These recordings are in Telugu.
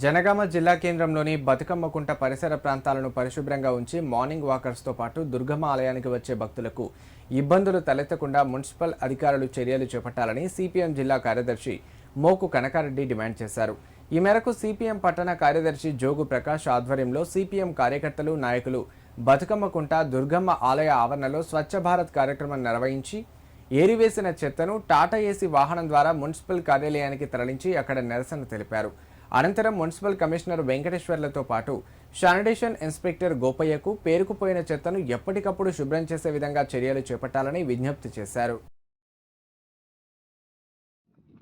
జనగామ జిల్లా కేంద్రంలోని బతుకమ్మకుంట పరిసర ప్రాంతాలను పరిశుభ్రంగా ఉంచి మార్నింగ్ వాకర్స్తో పాటు దుర్గమ్మ ఆలయానికి వచ్చే భక్తులకు ఇబ్బందులు తలెత్తకుండా మున్సిపల్ అధికారులు చర్యలు చేపట్టాలని సిపిఎం జిల్లా కార్యదర్శి మోకు కనకారెడ్డి డిమాండ్ చేశారు. ఈ మేరకు సిపిఎం పట్టణ కార్యదర్శి జోగు ప్రకాష్ ఆధ్వర్యంలో సిపిఎం కార్యకర్తలు నాయకులు బతుకమ్మకుంట దుర్గమ్మ ఆలయ ఆవరణలో స్వచ్ఛ భారత్ కార్యక్రమం నిర్వహించి ఏరివేసిన చెత్తను టాటా ఏసీ వాహనం ద్వారా మున్సిపల్ కార్యాలయానికి తరలించి అక్కడ నిరసన తెలిపారు. అనంతరం మున్సిపల్ కమిషనర్ వెంకటేశ్వర్లతో పాటు శానిటేషన్ ఇన్స్పెక్టర్ గోపయ్యకు పేరుకుపోయిన చెత్తను ఎప్పటికప్పుడు శుభ్రం చేసే విధంగా చర్యలు చేపట్టాలని విజ్ఞప్తి చేశారు.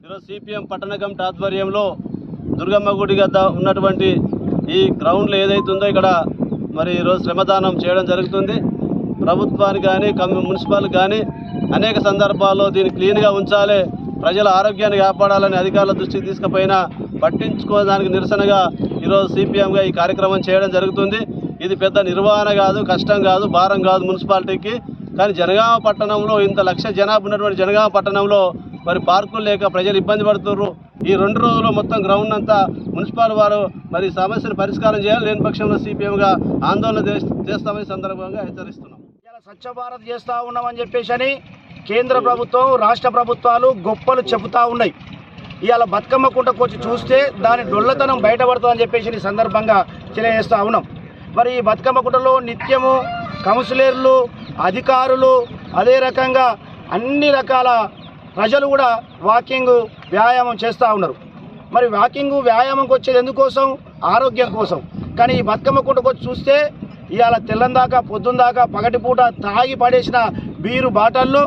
ఈరోజు సిపిఎం పట్టణ కమిటీ ఆధ్వర్యంలో దుర్గమ్మ గుడి వద్ద ఉన్నటువంటి ఈ గ్రౌండ్లో ఏదైతుందో ఇక్కడ మరి ఈరోజు శ్రమదానం చేయడం జరుగుతుంది. ప్రభుత్వానికి కానీ మున్సిపల్ కానీ అనేక సందర్భాల్లో దీన్ని క్లీన్గా ఉంచాలి, ప్రజల ఆరోగ్యాన్ని కాపాడాలని అధికారుల దృష్టికి తీసుకుపోయినా పట్టించుకోవడానికి నిరసనగా ఈరోజు సిపిఎంగా ఈ కార్యక్రమం చేయడం జరుగుతుంది. ఇది పెద్ద నిర్వహణ కాదు, కష్టం కాదు, భారం కాదు మున్సిపాలిటీకి. కానీ జనగామ పట్టణంలో ఇంత లక్ష జనాభా ఉన్నటువంటి జనగామ పట్టణంలో మరి పార్కులు లేక ప్రజలు ఇబ్బంది పడుతున్నారు. ఈ 2 రోజుల్లో మొత్తం గ్రౌండ్ అంతా మున్సిపల్ వారు మరి సమస్యను పరిష్కారం చేయాలి, లేని పక్షంలో సిపిఎంగా ఆందోళన చేస్తామని సందర్భంగా హెచ్చరిస్తున్నాం. ఇలా స్వచ్ఛ భారత్ చేస్తూ ఉన్నామని చెప్పేసి కేంద్ర ప్రభుత్వం రాష్ట్ర ప్రభుత్వాలు గొప్పలు చెబుతూ ఉన్నాయి. ఇవాళ బతుకమ్మ కుంటకు వచ్చి చూస్తే దాని డొల్లతనం బయటపడుతుందని చెప్పేసి ఈ సందర్భంగా తెలియజేస్తూ ఉన్నాం. మరి ఈ బతుకమ్మ కుంటలో నిత్యము కౌన్సిలర్లు, అధికారులు, అదే రకంగా అన్ని రకాల ప్రజలు కూడా వాకింగ్ వ్యాయామం చేస్తూ ఉన్నారు. మరి వాకింగ్ వ్యాయామంకి వచ్చేది ఎందుకోసం? ఆరోగ్యం కోసం. కానీ ఈ బతుకమ్మ కుంటకు వచ్చి చూస్తే ఇవాళ తెల్లందాకా పొద్దుందాకా పగటిపూట తాగి పడేసిన బీరు బాటళ్ళు,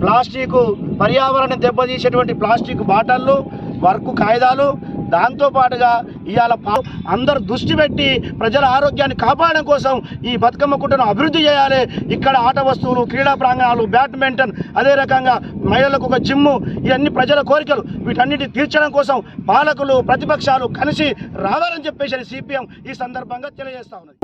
ప్లాస్టిక్ పర్యావరణం దెబ్బతీసేటువంటి ప్లాస్టిక్ బాటళ్ళు, వర్క్ కాగితాలు, దాంతోపాటుగా ఇవాళ అందరు దృష్టి పెట్టి ప్రజల ఆరోగ్యాన్ని కాపాడడం కోసం ఈ బతుకమ్మ కుంటను అభివృద్ధి చేయాలి. ఇక్కడ ఆట వస్తువులు, క్రీడా ప్రాంగణాలు, బ్యాడ్మింటన్, అదే రకంగా మహిళలకు ఒక జిమ్ము, ఇవన్నీ ప్రజల కోరికలు. వీటన్నిటిని తీర్చడం కోసం పాలకులు, ప్రతిపక్షాలు కలిసి రావాలని చెప్పేసి సిపిఎం ఈ సందర్భంగా తెలియజేస్తా ఉన్నది.